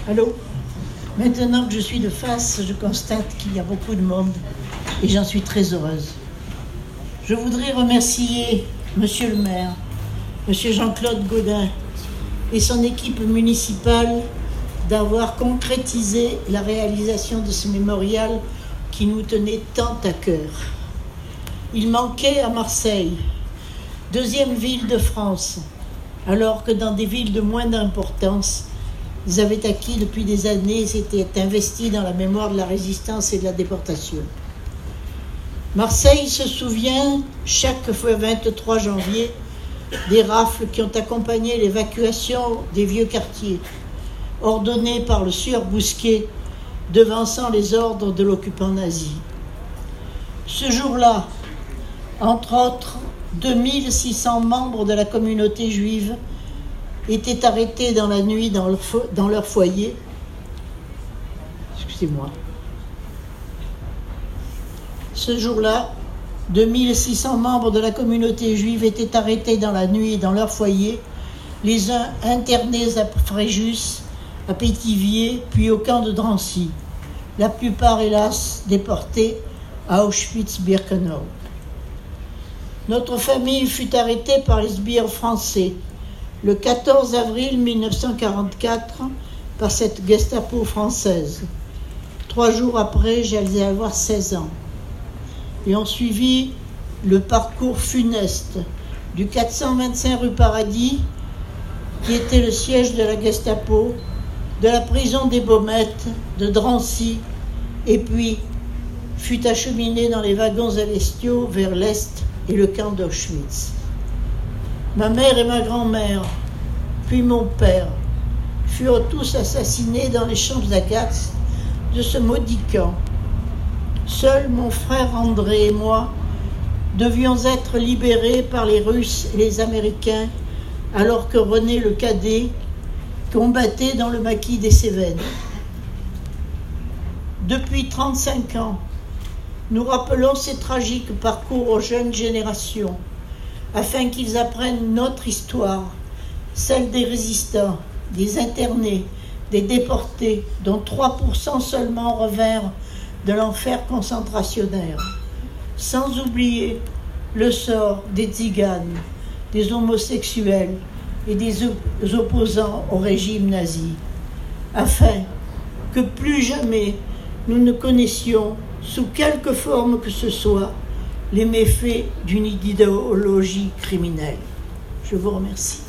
Allô? Maintenant que je suis de face, je constate qu'il y a beaucoup de monde et j'en suis très heureuse. Je voudrais remercier Monsieur le maire, Monsieur Jean-Claude Gaudin et son équipe municipale d'avoir concrétisé la réalisation de ce mémorial qui nous tenait tant à cœur. Il manquait à Marseille, deuxième ville de France, alors que dans des villes de moins d'importance, ils avaient acquis depuis des années et s'étaient investis dans la mémoire de la résistance et de la déportation. Marseille se souvient, chaque 23 janvier, des rafles qui ont accompagné l'évacuation des vieux quartiers, ordonnée par le sieur Bousquet, devançant les ordres de l'occupant nazi. Ce jour-là, entre autres, 2600 membres de la communauté juive étaient arrêtés dans la nuit dans leur foyer. Excusez-moi. Ce jour-là, 2600 membres de la communauté juive étaient arrêtés dans la nuit dans leur foyer, les uns internés à Fréjus, à Pétivier, puis au camp de Drancy. La plupart, hélas, déportés à Auschwitz-Birkenau. Notre famille fut arrêtée par les sbires français le 14 avril 1944 par cette Gestapo française. 3 jours après, j'allais avoir 16 ans. Et on suivit le parcours funeste du 425 rue Paradis, qui était le siège de la Gestapo, de la prison des Baumettes, de Drancy, et puis fut acheminé dans les wagons Alestio vers l'est et le camp d'Auschwitz. Ma mère et ma grand-mère, puis mon père, furent tous assassinés dans les champs à gaz de ce maudit camp. Seuls mon frère André et moi devions être libérés par les Russes et les Américains, alors que René le cadet combattait dans le maquis des Cévennes. Depuis 35 ans, nous rappelons ces tragiques parcours aux jeunes générations, afin qu'ils apprennent notre histoire, celle des résistants, des internés, des déportés, dont 3% seulement revinrent de l'enfer concentrationnaire, sans oublier le sort des tziganes, des homosexuels et des opposants au régime nazi, afin que plus jamais nous ne connaissions, sous quelque forme que ce soit, les méfaits d'une idéologie criminelle. Je vous remercie.